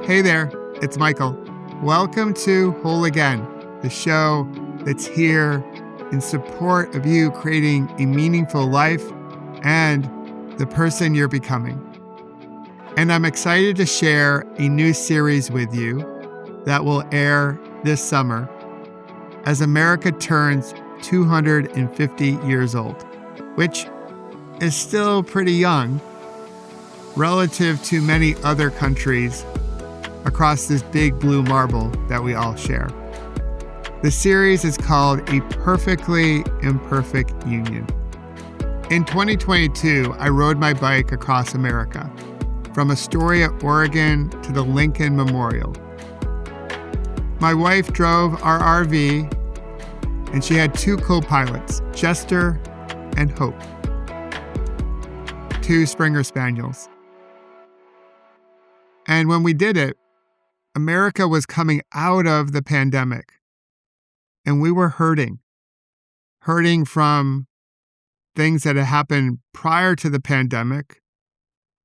Hey there, it's Michael. Welcome to Whole Again, the show that's here in support of you creating a meaningful life and the person you're becoming. And I'm excited to share a new series with you that will air this summer as America turns 250 years old, which is still pretty young relative to many other countries across this big blue marble that we all share. The series is called A Perfectly Imperfect Union. In 2022, I rode my bike across America, from Astoria, Oregon to the Lincoln Memorial. My wife drove our RV, and she had two co-pilots, Jester and Hope, two Springer Spaniels. And when we did it, America was coming out of the pandemic, and we were hurting from things that had happened prior to the pandemic.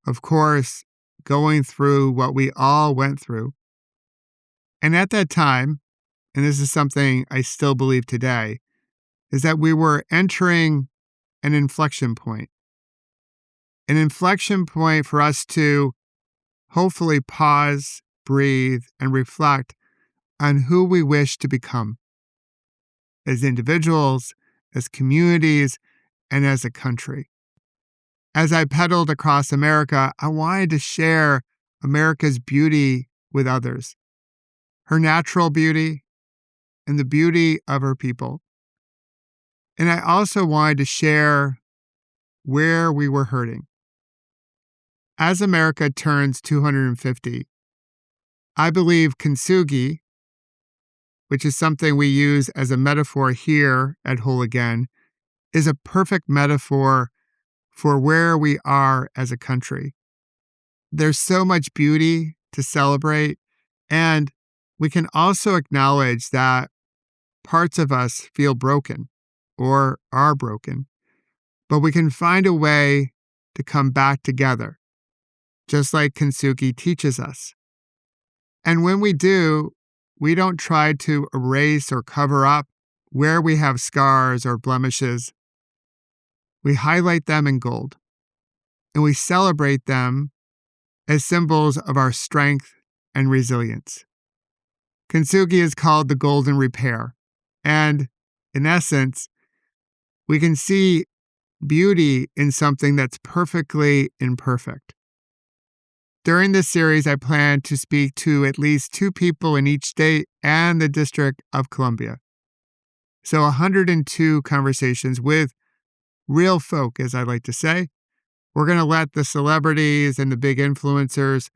Of course, going through what we all went through. And at that time, and this is something I still believe today, is that we were entering an inflection point. An inflection point for us to hopefully pause, breathe, and reflect on who we wish to become as individuals, as communities, and as a country. As I pedaled across America, I wanted to share America's beauty with others, her natural beauty and the beauty of her people. And I also wanted to share where we were hurting. As America turns 250, I believe Kinstugi, which is something we use as a metaphor here at Whole Again, is a perfect metaphor for where we are as a country. There's so much beauty to celebrate, and we can also acknowledge that parts of us feel broken or are broken, but we can find a way to come back together, just like Kinstugi teaches us. And when we do, we don't try to erase or cover up where we have scars or blemishes. We highlight them in gold, and we celebrate them as symbols of our strength and resilience. Kinstugi is called the golden repair, and in essence, we can see beauty in something that's perfectly imperfect. During this series, I plan to speak to at least 2 people in each state and the District of Columbia. So 102 conversations with real folk, as I like to say. We're going to let the celebrities and the big influencers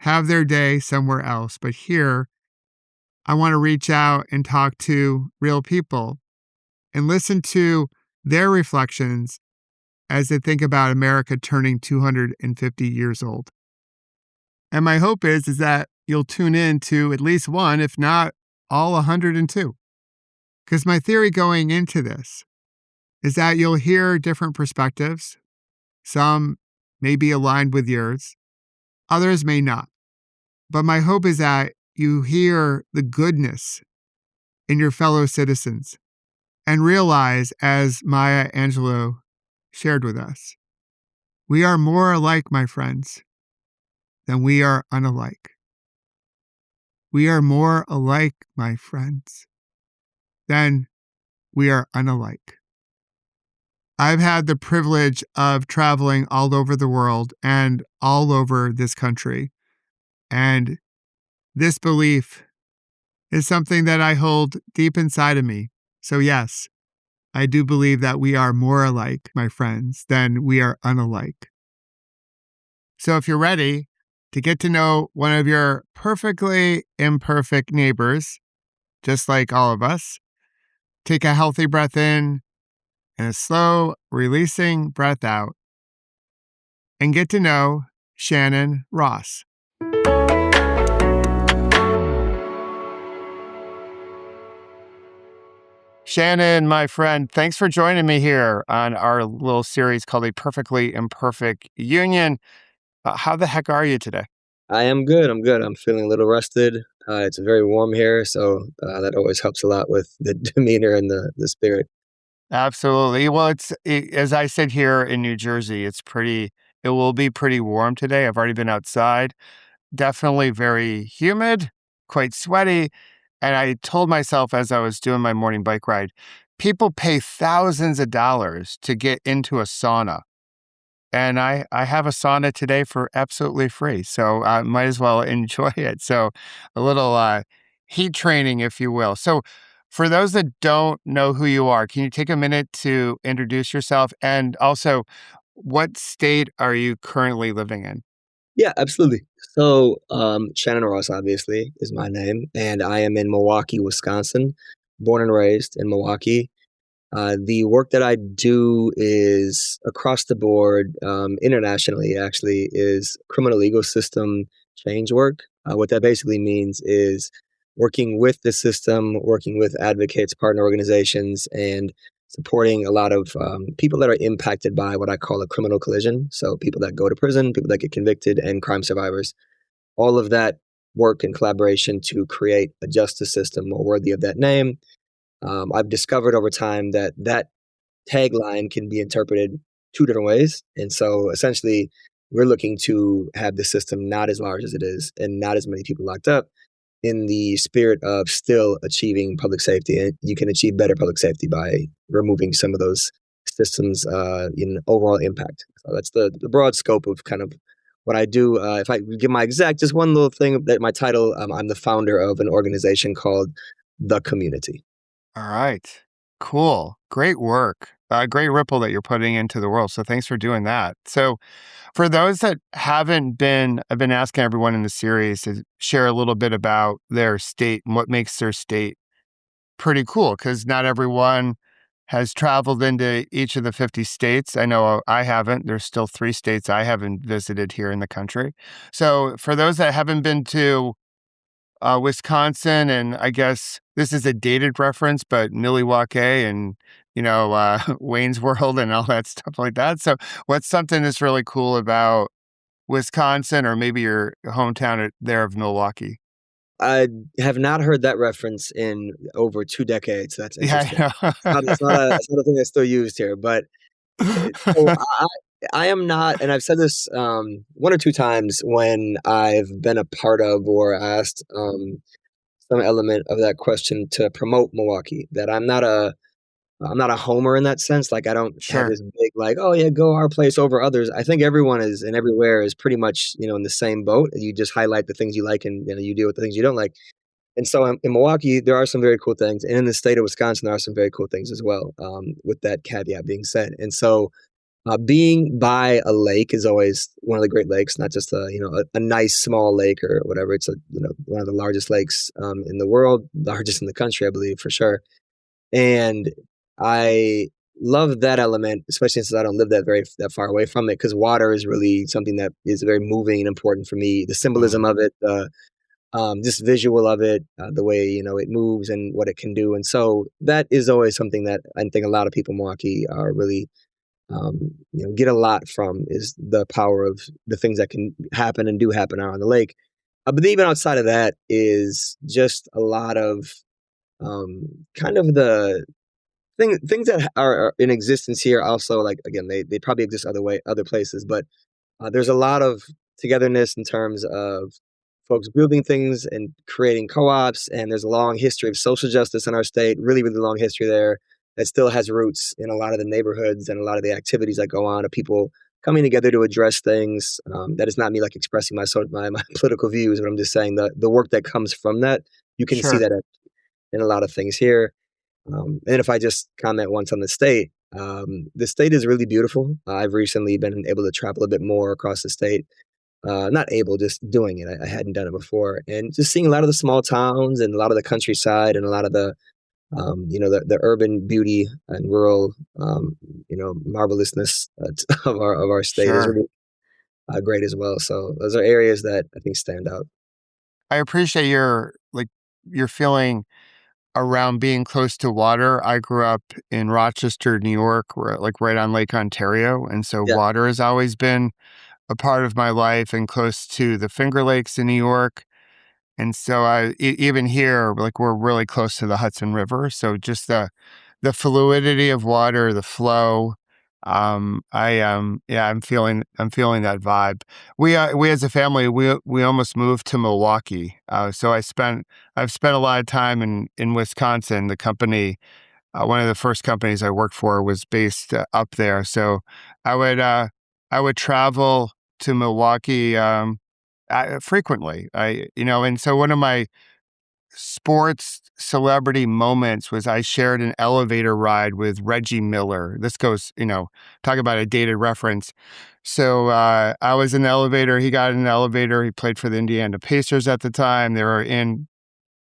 have their day somewhere else. But here, I want to reach out and talk to real people and listen to their reflections as they think about America turning 250 years old. And my hope is that you'll tune in to at least one, if not all 102. Because my theory going into this is that you'll hear different perspectives. Some may be aligned with yours. Others may not. But my hope is that you hear the goodness in your fellow citizens and realize, as Maya Angelou shared with us, we are more alike, my friends, than we are unalike. We are more alike, my friends, than we are unalike. I've had the privilege of traveling all over the world and all over this country. And this belief is something that I hold deep inside of me. So yes, I do believe that we are more alike, my friends, than we are unalike. So if you're ready to get to know one of your perfectly imperfect neighbors, just like all of us, take a healthy breath in and a slow releasing breath out, and get to know Shannon Ross. Shannon, my friend, thanks for joining me here on our little series called A Perfectly Imperfect Union. How the heck are you today? I am good. I'm good. I'm feeling a little rested. It's very warm here, so that always helps a lot with the demeanor and the spirit. Absolutely. Well, as I sit here in New Jersey, it will be pretty warm today. I've already been outside. Definitely very humid, quite sweaty. And I told myself as I was doing my morning bike ride, people pay thousands of dollars to get into a sauna. And I have a sauna today for absolutely free. So I might as well enjoy it. So a little heat training, if you will. So for those that don't know who you are, can you take a minute to introduce yourself? And also, what state are you currently living in? Yeah, absolutely. So, Shannon Ross, obviously, is my name, and I am in Milwaukee, Wisconsin, born and raised in Milwaukee. The work that I do is across the board, internationally, actually, is criminal legal system change work. What that basically means is working with the system, working with advocates, partner organizations, and supporting a lot of people that are impacted by what I call a criminal collision. So, people that go to prison, people that get convicted, and crime survivors. All of that work in collaboration to create a justice system more worthy of that name. I've discovered over time that that tagline can be interpreted two different ways. And so essentially, we're looking to have the system not as large as it is and not as many people locked up in the spirit of still achieving public safety. And you can achieve better public safety by removing some of those systems in overall impact. So that's the broad scope of kind of what I do. If I give my exact, just one little thing that my title, I'm the founder of an organization called The Community. All right. Cool. Great work. Great ripple that you're putting into the world. So thanks for doing that. So for those that haven't been, I've been asking everyone in the series to share a little bit about their state and what makes their state pretty cool because not everyone has traveled into each of the 50 states. I know I haven't. There's still 3 states I haven't visited here in the country. So for those that haven't been to Wisconsin, and I guess this is a dated reference, but Milwaukee and, Wayne's World and all that stuff like that. So what's something that's really cool about Wisconsin or maybe your hometown there of Milwaukee? I have not heard that reference in over 2 decades. That's Yeah, interesting. I know. It's not a thing that's still used here, but, so I am not, and I've said this, 1 or 2 times when I've been a part of or asked, some element of that question to promote Milwaukee, that I'm not a homer in that sense. Like, I don't have Sure, this big, like, "Oh, yeah, go our place over others." I think everyone is and everywhere is pretty much, in the same boat. You just highlight the things you like and, you deal with the things you don't like. And so in Milwaukee, there are some very cool things. And in the state of Wisconsin, there are some very cool things as well, with that caveat being said. And so being by a lake is always one of the great lakes, not just a nice small lake or whatever. It's one of the largest lakes in the world, largest in the country, I believe, for sure. And I love that element, especially since I don't live that far away from it, because water is really something that is very moving and important for me. The symbolism mm, of it, just visual of it, the way it moves and what it can do, and so that is always something that I think a lot of people in Milwaukee are really get a lot from, is the power of the things that can happen and do happen out on the lake. But even outside of that is just a lot of kind of the things that are in existence here. Also, like again, they probably exist other places, but there's a lot of togetherness in terms of folks building things and creating co-ops, and there's a long history of social justice in our state, really, really long history there that still has roots in a lot of the neighborhoods and a lot of the activities that go on of people coming together to address things. That is not me like expressing my political views, but I'm just saying the work that comes from that, you can see sure. that in a lot of things here. And if I just comment once on the state is really beautiful. I've recently been able to travel a bit more across the state. Not able, just doing it. I hadn't done it before, and just seeing a lot of the small towns and a lot of the countryside and a lot of the urban beauty and rural marvelousness of our state is Sure. really great as well. So those are areas that I think stand out. I appreciate your feeling around being close to water. I grew up in Rochester, New York, like right on Lake Ontario, and so Yeah, water has always been a part of my life and close to the Finger Lakes in New York. And so even here, like we're really close to the Hudson River. So just the fluidity of water, the flow. Yeah, I'm feeling that vibe. We as a family, we almost moved to Milwaukee. So I've spent a lot of time in Wisconsin. The company, one of the first companies I worked for was based up there. So I would, uh, I would travel to Milwaukee, frequently. And so one of my sports celebrity moments was I shared an elevator ride with Reggie Miller. This goes, talk about a dated reference. So I was in the elevator. He got in the elevator. He played for the Indiana Pacers at the time. They were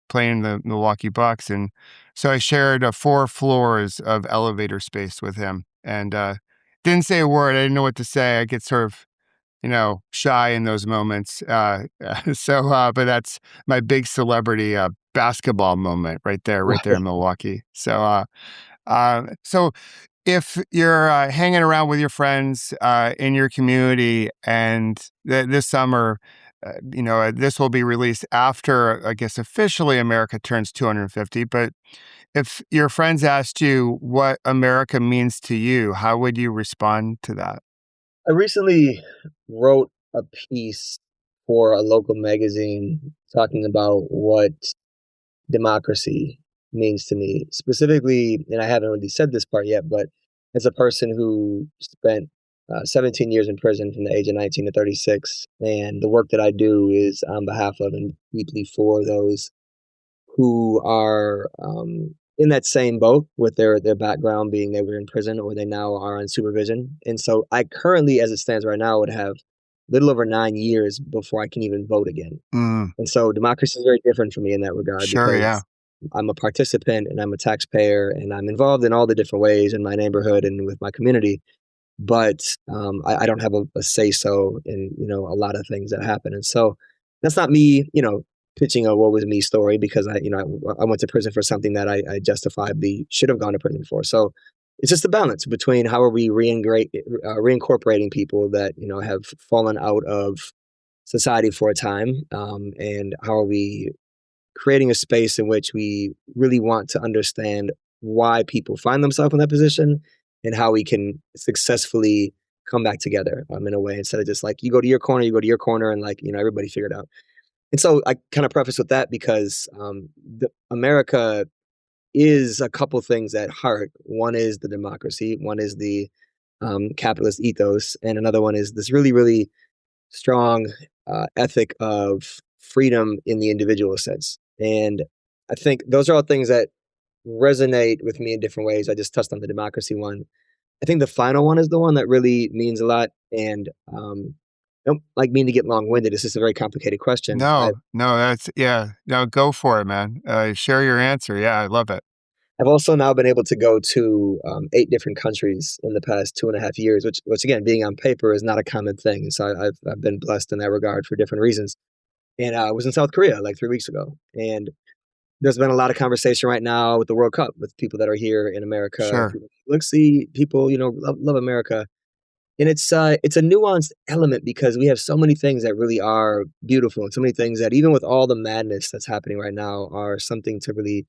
playing the Milwaukee Bucks. And so I shared 4 floors of elevator space with him and didn't say a word. I didn't know what to say. I get sort of shy in those moments. But that's my big celebrity basketball moment right there in Milwaukee. So if you're hanging around with your friends in your community, and this summer, this will be released after, I guess, officially America turns 250. But if your friends asked you what America means to you, how would you respond to that? I recently wrote a piece for a local magazine talking about what democracy means to me. Specifically, and I haven't really said this part yet, but as a person who spent 17 years in prison from the age of 19 to 36, and the work that I do is on behalf of and deeply for those who are in that same boat with their background being they were in prison or they now are on supervision. And so I currently, as it stands right now, would have little over 9 years before I can even vote again. Mm, And so democracy is very different for me in that regard sure, yeah. because I'm a participant and I'm a taxpayer and I'm involved in all the different ways in my neighborhood and with my community. But I don't have a say so in a lot of things that happen. And so that's not me, pitching a "woe was me" story because I went to prison for something that I justifiably should have gone to prison for. So it's just a balance between how are we reincorporating people that have fallen out of society for a time, and how are we creating a space in which we really want to understand why people find themselves in that position and how we can successfully come back together in a way instead of just like you go to your corner, and like everybody figured out. And so I kind of preface with that because America is a couple things at heart. One is the democracy, one is the capitalist ethos, and another one is this really, really strong ethic of freedom in the individual sense. And I think those are all things that resonate with me in different ways. I just touched on the democracy one. I think the final one is the one that really means a lot. And I don't like mean to get long winded. It's just a very complicated question. No, yeah. No, go for it, man. Share your answer. Yeah, I love it. I've also now been able to go to 8 different countries in the past 2.5 years, which again, being on paper is not a common thing. And so I've been blessed in that regard for different reasons. And I was in South Korea like 3 weeks ago, and there's been a lot of conversation right now with the World Cup with people that are here in America. Sure. People, look, see, people, love America, and it's a nuanced element because we have so many things that really are beautiful, and so many things that even with all the madness that's happening right now are something to really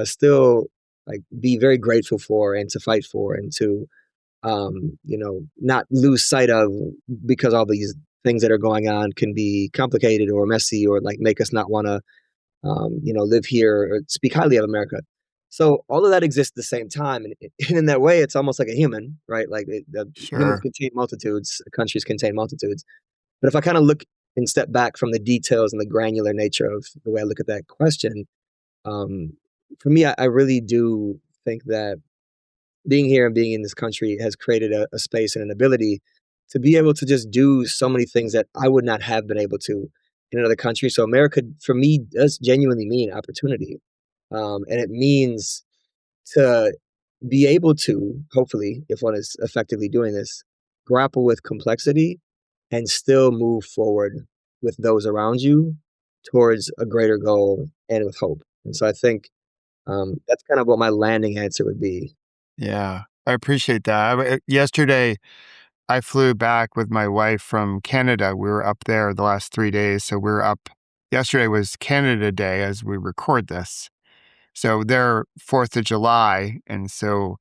still like be very grateful for and to fight for and to not lose sight of because all these things that are going on can be complicated or messy or like make us not want to live here or speak highly of America. So all of that exists at the same time, and in that way, it's almost like a human, right? Like humans Sure. contain multitudes, countries contain multitudes. But if I kind of look and step back from the details and the granular nature of the way I look at that question, um, for me, I really do think that being here and being in this country has created a space and an ability to be able to just do so many things that I would not have been able to in another country. So America, for me, does genuinely mean opportunity, and it means to be able to, hopefully, if one is effectively doing this, grapple with complexity and still move forward with those around you towards a greater goal and with hope. And so I think that's kind of what my landing answer would be. Yeah, I appreciate that. Yesterday, I flew back with my wife from Canada. We were up there the last 3 days. So we were up. Yesterday was Canada Day as we record this. So they're 4th of July. And so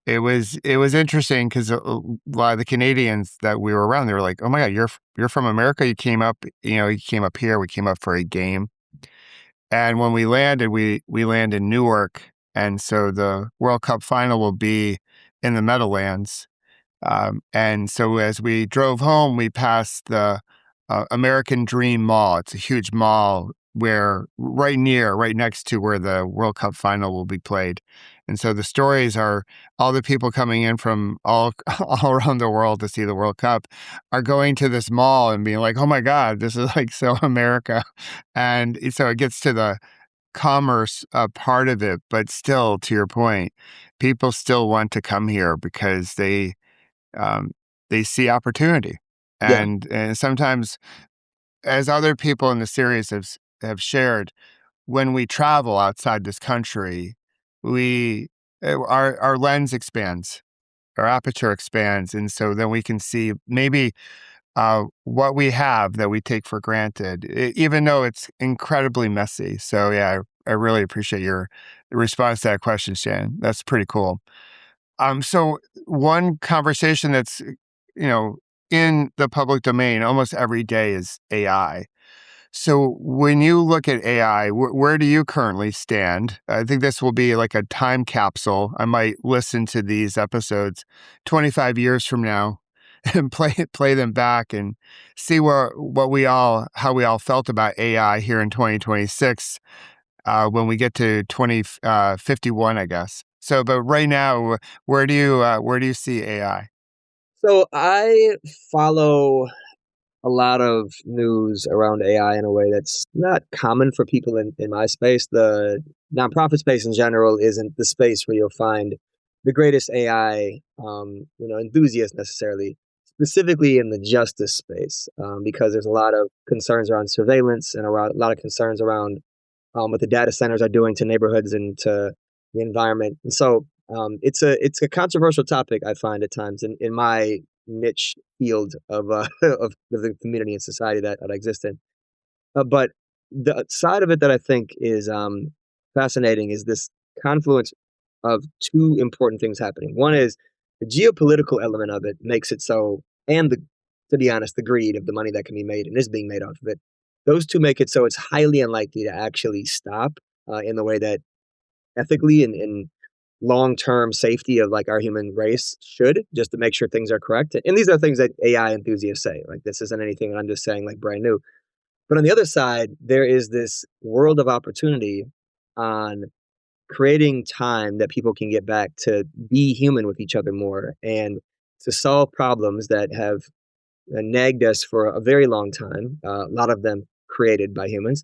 it was interesting because a lot of the Canadians that we were around, they were like, "Oh my God, you're from America. You came up here. We came up for a game." And when we landed, we land in Newark, and so the World Cup final will be in the Meadowlands. And so as we drove home, we passed the American Dream Mall. It's a huge mall where right next to where the World Cup final will be played. And so the stories are all the people coming in from all all around the world to see the World Cup are going to this mall and being like, "Oh my God, this is like so America." And so it gets to the commerce part of it, but still, to your point, people still want to come here because um, they see opportunity. Yeah. And sometimes, as other people in the series have shared, when we travel outside this country, we our lens expands, our aperture expands, and so then we can see maybe what we have that we take for granted, even though it's incredibly messy. So yeah, I really appreciate your response to that question, Shannon. That's pretty cool. So one conversation that's, in the public domain almost every day is AI. So when you look at AI, where do you currently stand? I think this will be like a time capsule. I might listen to these episodes 25 years from now and play them back and see how we all felt about AI here in 2026 when we get to 2051, I guess. So, but right now, where do you see AI? So I follow a lot of news around AI in a way that's not common for people in my space. The nonprofit space in general isn't the space where you'll find the greatest AI, enthusiasts necessarily, specifically in the justice space, because there's a lot of concerns around surveillance and a lot of concerns around what the data centers are doing to neighborhoods and to the environment. And so it's a controversial topic I find at times in my niche field of of the community and society that I exist in. But the side of it that I think is fascinating is this confluence of two important things happening. One is the geopolitical element of it makes it so, and to be honest, the greed of the money that can be made and is being made off of it. Those two make it so it's highly unlikely to actually stop in the way that ethically and long-term safety of like our human race should, just to make sure things are correct. And these are things that AI enthusiasts say. Like this isn't anything that I'm just saying like brand new. But on the other side, there is this world of opportunity on creating time that people can get back to be human with each other more and to solve problems that have nagged us for a very long time, a lot of them created by humans.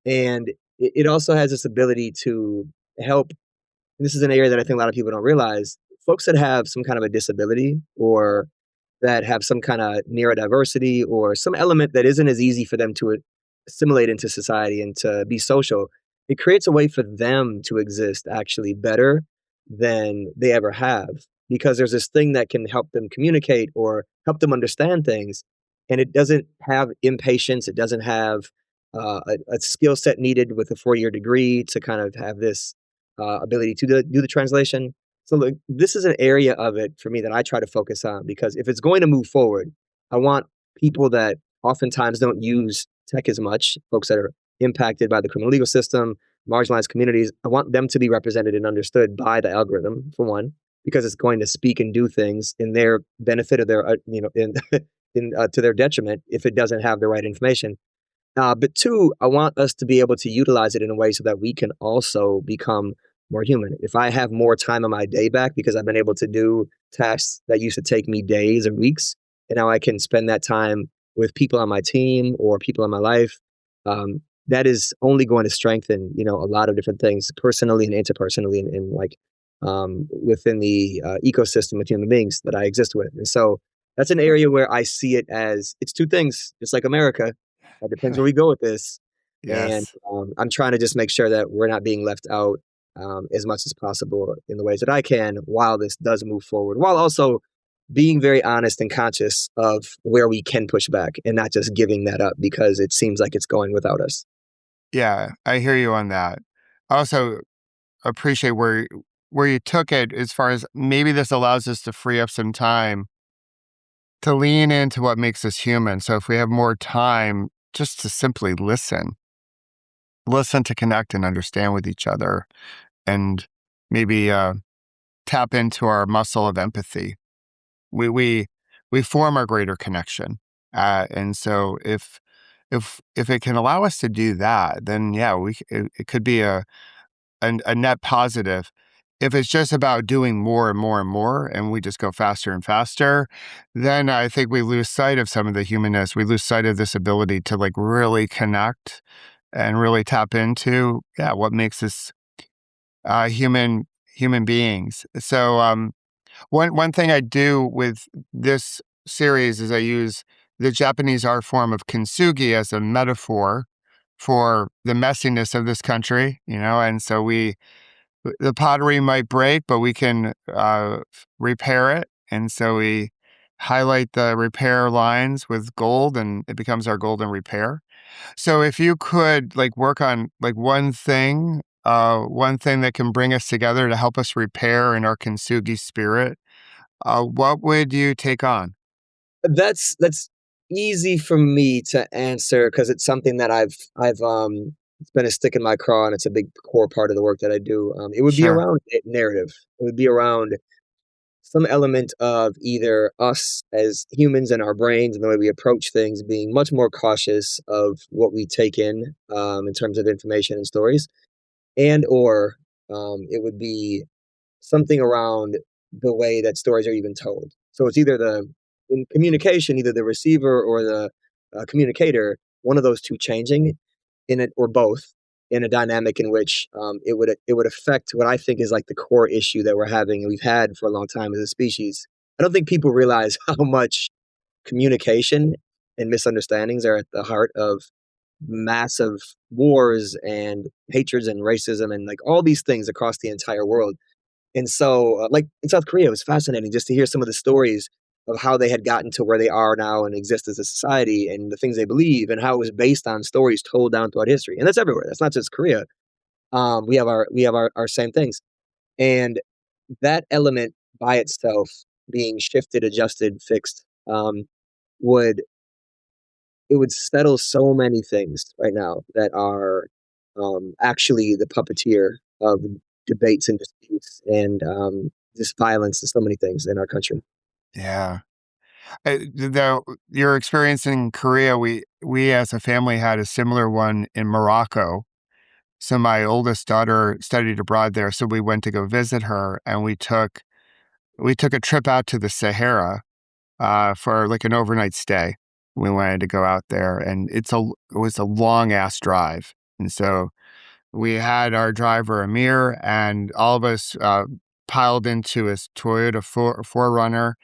And it also has this ability to help. This is an area that I think a lot of people don't realize. Folks that have some kind of a disability or that have some kind of neurodiversity or some element that isn't as easy for them to assimilate into society and to be social, it creates a way for them to exist actually better than they ever have because there's this thing that can help them communicate or help them understand things. And it doesn't have impatience, it doesn't have a skill set needed with a 4 year degree to kind of have this ability to do the translation. So look, this is an area of it for me that I try to focus on because if it's going to move forward, I want people that oftentimes don't use tech as much, folks that are impacted by the criminal legal system, marginalized communities, I want them to be represented and understood by the algorithm, for one, because it's going to speak and do things in their benefit or their, to their detriment if it doesn't have the right information. But two, I want us to be able to utilize it in a way so that we can also become more human. If I have more time in my day back because I've been able to do tasks that used to take me days or weeks, and now I can spend that time with people on my team or people in my life, that is only going to strengthen, a lot of different things personally and interpersonally and like within the ecosystem of human beings that I exist with. And so that's an area where I see it as it's two things, just like America. It depends where we go with this. And Yes. I'm trying to just make sure that we're not being left out as much as possible in the ways that I can while this does move forward, while also being very honest and conscious of where we can push back and not just giving that up because it seems like it's going without us. Yeah, I hear you on that. I also appreciate where you took it as far as maybe this allows us to free up some time to lean into what makes us human. So if we have more time just to simply listen to connect and understand with each other, and maybe tap into our muscle of empathy, we we we form a greater connection. And so if it can allow us to do that, then yeah, it could be a net positive. If it's just about doing more and more and more, and we just go faster and faster, then I think we lose sight of some of the humanness. We lose sight of this ability to like really connect and really tap into, yeah, what makes us human beings. So one thing I do with this series is I use the Japanese art form of kintsugi as a metaphor for the messiness of this country, and so the pottery might break, but we can repair it. And so we highlight the repair lines with gold and it becomes our golden repair. So if you could like work on like one thing that can bring us together to help us repair in our kintsugi spirit, what would you take on? That's easy for me to answer because it's something that I've it's been a stick in my craw and it's a big core part of the work that I do. It would be Sure. around narrative. It would be around some element of either us as humans and our brains and the way we approach things being much more cautious of what we take in terms of information and stories, and or it would be something around the way that stories are even told. So it's either in communication, either the receiver or the communicator, one of those two changing in it, or both, in a dynamic in which it would affect what I think is like the core issue that we're having and we've had for a long time as a species. I don't think people realize how much communication and misunderstandings are at the heart of massive wars and hatreds and racism and like all these things across the entire world. And so, like in South Korea, it was fascinating just to hear some of the stories of how they had gotten to where they are now and exist as a society and the things they believe and how it was based on stories told down throughout history. And that's everywhere. That's not just Korea. We have our same things. And that element by itself being shifted, adjusted, fixed, would it would settle so many things right now that are actually the puppeteer of debates and disputes and just violence and so many things in our country. Yeah. Your experience in Korea, we as a family had a similar one in Morocco. So my oldest daughter studied abroad there, so we went to go visit her, and we took a trip out to the Sahara for like an overnight stay. We wanted to go out there, and it was a long ass drive, and so we had our driver Amir, and all of us piled into his Toyota 4Runner,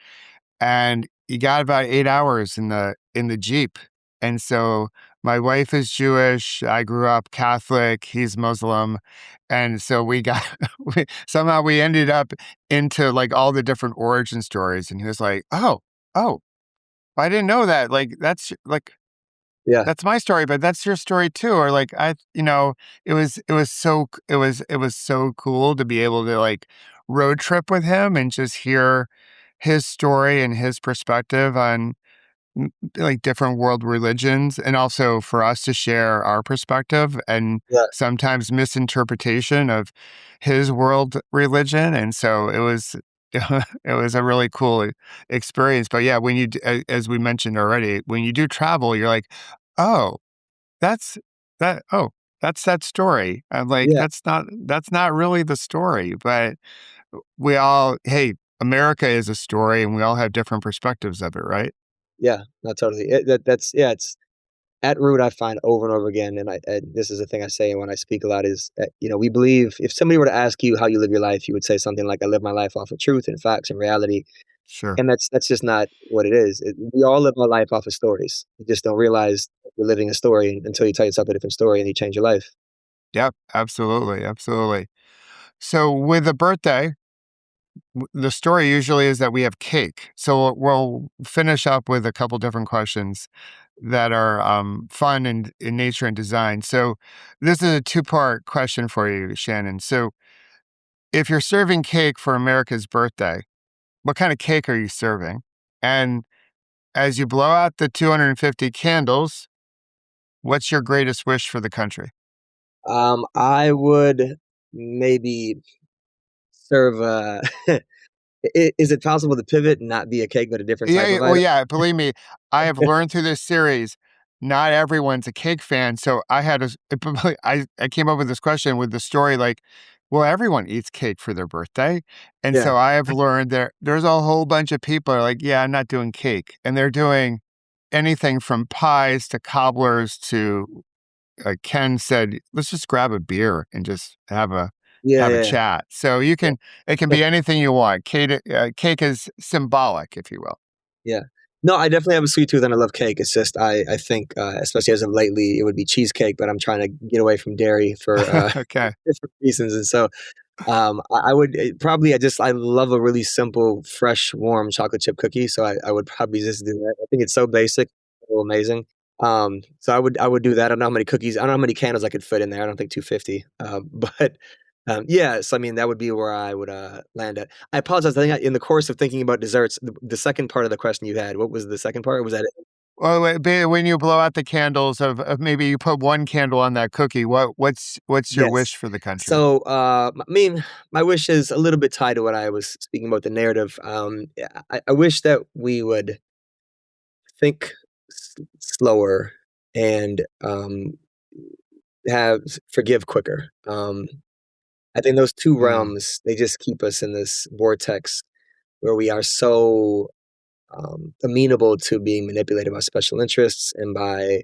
and he got about 8 hours in the Jeep. And so my wife is Jewish. I grew up Catholic. He's Muslim, and so somehow we ended up into like all the different origin stories. And he was like, "Oh, I didn't know that. Like Yeah, that's my story, but that's your story too." Or like it was so cool to be able to like road trip with him and just hear his story and his perspective on like different world religions, and also for us to share our perspective and yeah, sometimes misinterpretation of his world religion. And so it was it was a really cool experience. But yeah, as we mentioned already, when you do travel, you're like, oh, that's oh, that's that story. I'm like, yeah, that's not really the story. But we all, hey, America is a story and we all have different perspectives of it, right? yeah. Not totally. That's yeah. It's at root. I find over and over again, and this is the thing I say when I speak a lot is that, we believe if somebody were to ask you how you live your life, you would say something like, "I live my life off of truth and facts and reality." Sure. And that's just not what it is. We all live our life off of stories. You just don't realize you're living a story until you tell yourself a different story and you change your life. Yep, absolutely, absolutely. So with a birthday, the story usually is that we have cake. So we'll finish up with a couple different questions that are fun and in nature and design. So this is a two-part question for you, Shannon. So if you're serving cake for America's birthday, what kind of cake are you serving? And as you blow out the 250 candles, what's your greatest wish for the country? I would maybe serve. Is it possible to pivot and not be a cake, but a different Yeah, type of well, item? yeah, believe me, I have learned through this series, not everyone's a cake fan. So I had a, I came up with this question with the story like, well, everyone eats cake for their birthday. And Yeah, so I have learned there's a whole bunch of people are like, yeah, I'm not doing cake. And they're doing anything from pies to cobblers to, like Ken said, let's just grab a beer and just yeah, have a yeah, chat. So you yeah. can, it can be anything you want. Cake is symbolic, if you will. Yeah. No, I definitely have a sweet tooth and I love cake. It's just I think, especially as of lately, it would be cheesecake, but I'm trying to get away from dairy for Okay. different reasons. And so I would probably I love a really simple, fresh, warm chocolate chip cookie. So I would probably just do that. I think it's so basic, so amazing. So I would do that. I don't know how many cookies, I don't know how many candles I could fit in there. I don't think 250. But yeah, so I mean that would be where I would land at. I apologize. I think in the course of thinking about desserts, the second part of the question you had, what was the second part? Was that it? Well, when you blow out the candles of maybe you put one candle on that cookie, what's your Yes. wish for the country? So, I mean, my wish is a little bit tied to what I was speaking about the narrative. Yeah, I wish that we would think slower and have forgive quicker. I think those two Mm, realms they just keep us in this vortex where we are so amenable to being manipulated by special interests and by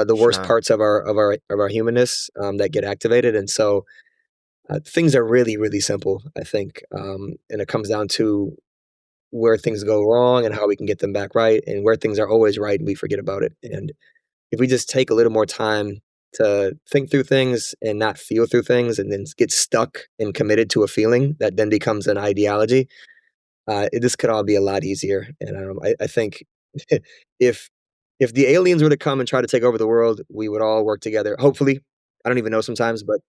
the worst sure. parts of our humanness that get activated, and so things are really, really simple, I think. And it comes down to where things go wrong and how we can get them back right, and where things are always right and we forget about it. And if we just take a little more time to think through things and not feel through things and then get stuck and committed to a feeling that then becomes an ideology, this could all be a lot easier. And I think if if the aliens were to come and try to take over the world, we would all work together. Hopefully, I don't even know sometimes, but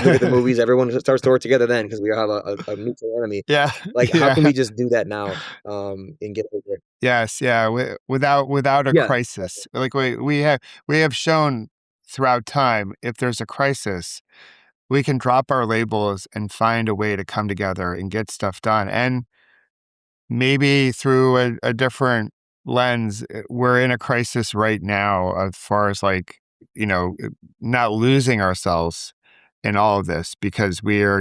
look at the movies. Everyone starts to work together then because we have a mutual enemy. Yeah, Like, how can yeah. we just do that now and get over it? Yes, yeah, without a Yeah, crisis. Like we have shown throughout time, if there's a crisis, we can drop our labels and find a way to come together and get stuff done. And maybe through a different lens, we're in a crisis right now as far as like, not losing ourselves in all of this because we've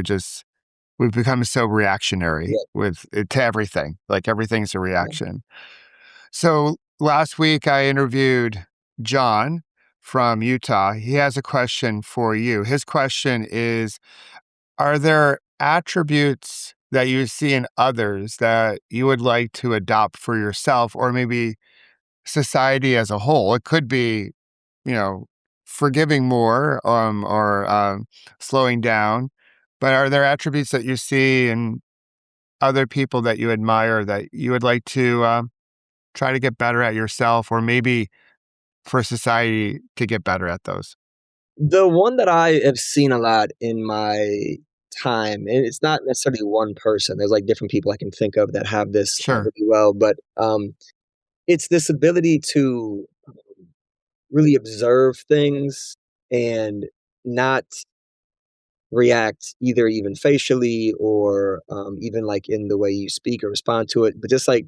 become so reactionary yeah, to everything. Like everything's a yeah. reaction. So last week I interviewed John from Utah. He has a question for you. His question is, are there attributes that you see in others that you would like to adopt for yourself or maybe society as a whole? It could be, you know, forgiving more or slowing down. But are there attributes that you see in other people that you admire that you would like to try to get better at yourself or maybe for society to get better at those? The one that I have seen a lot in my time, and it's not necessarily one person. There's like different people I can think of that have this Sure, really well, but it's this ability to really observe things and not react either even facially or even like in the way you speak or respond to it, but just like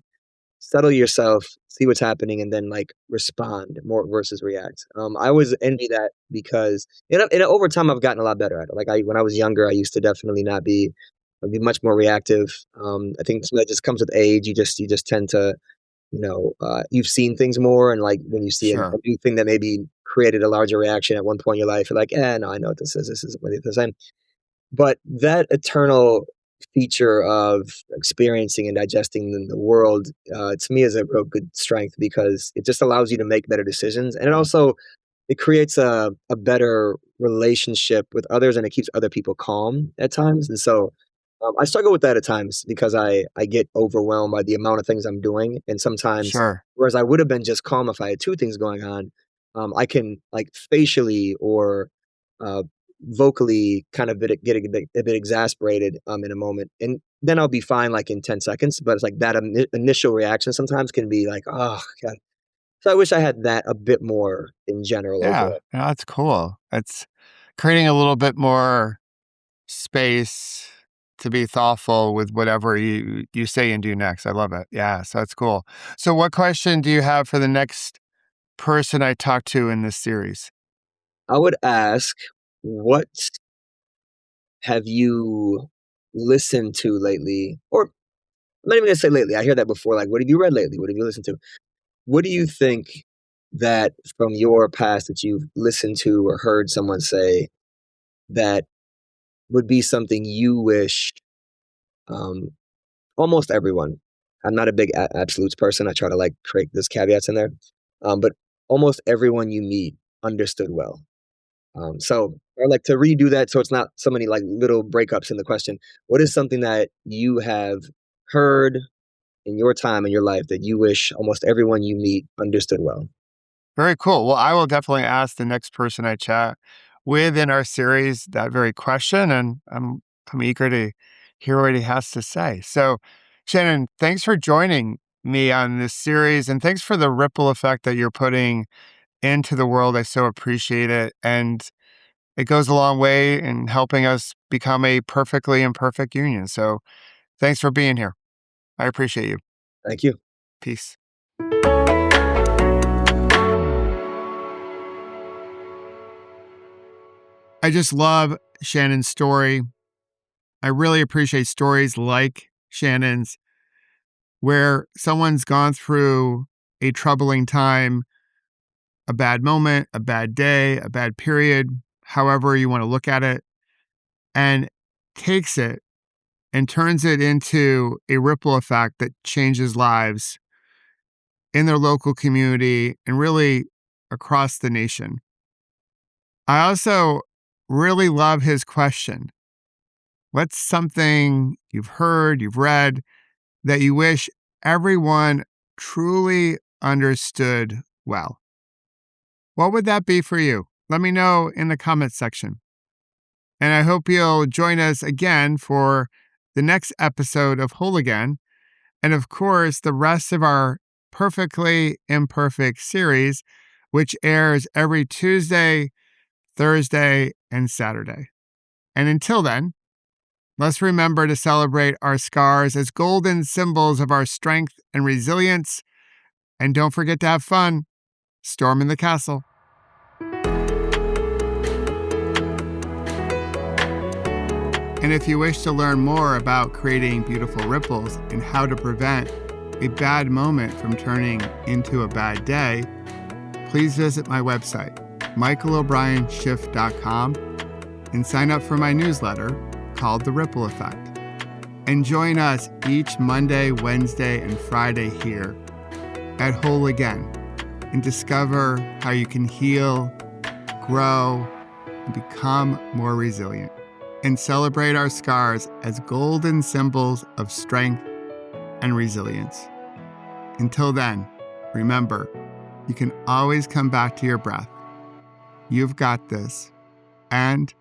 settle yourself, see what's happening, and then like respond more versus react. I always envy that because and over time I've gotten a lot better at it. Like when I was younger, I used to definitely not be. I'd be much more reactive. I think some of that just comes with age. You just tend to you've seen things more, and like when you see a sure. new thing that maybe created a larger reaction at one point in your life, you're like, no, I know what this is. This is really the same. But that eternal feature of experiencing and digesting the world, to me is a real good strength because it just allows you to make better decisions. And it creates a better relationship with others and it keeps other people calm at times. And so I struggle with that at times because I get overwhelmed by the amount of things I'm doing, and sometimes, Sure. whereas I would have been just calm if I had two things going on, I can like facially or uh, vocally kind of get a bit exasperated in a moment, and then I'll be fine like in 10 seconds. But it's like that initial reaction sometimes can be like, oh god. So I wish I had that a bit more in general Yeah, overall. no, that's cool. It's creating a little bit more space to be thoughtful with whatever you say and do next. I love it. Yeah, so that's cool. So what question do you have for the next person I talk to in this series? I would ask, what have you listened to lately? Or I'm not even gonna say lately. I hear that before. Like, what have you read lately? What have you listened to? What do you think that from your past that you've listened to or heard someone say that would be something you wish um, almost everyone? I'm not a big absolutes person. I try to like create those caveats in there, but almost everyone you meet understood well. So, or like to redo that so it's not so many like little breakups in the question. What is something that you have heard in your time in your life that you wish almost everyone you meet understood well? Very cool. Well, I will definitely ask the next person I chat with in our series that very question, and I'm eager to hear what he has to say. So, Shannon, thanks for joining me on this series, and thanks for the ripple effect that you're putting into the world. I so appreciate it, and it goes a long way in helping us become a perfectly imperfect union. So, thanks for being here. I appreciate you. Thank you. Peace. I just love Shannon's story. I really appreciate stories like Shannon's, where someone's gone through a troubling time, a bad moment, a bad day, a bad period, however you want to look at it, and takes it and turns it into a ripple effect that changes lives in their local community and really across the nation. I also really love his question. What's something you've heard, you've read, that you wish everyone truly understood well? What would that be for you? Let me know in the comments section. And I hope you'll join us again for the next episode of Whole Again. And of course, the rest of our Perfectly Imperfect series, which airs every Tuesday, Thursday, and Saturday. And until then, let's remember to celebrate our scars as golden symbols of our strength and resilience. And don't forget to have fun. Storm in the castle. And if you wish to learn more about creating beautiful ripples and how to prevent a bad moment from turning into a bad day, please visit my website, michaelobrienshift.com, and sign up for my newsletter called The Ripple Effect. And join us each Monday, Wednesday, and Friday here at Whole Again and discover how you can heal, grow, and become more resilient. And celebrate our scars as golden symbols of strength and resilience. Until then, remember, you can always come back to your breath. You've got this, and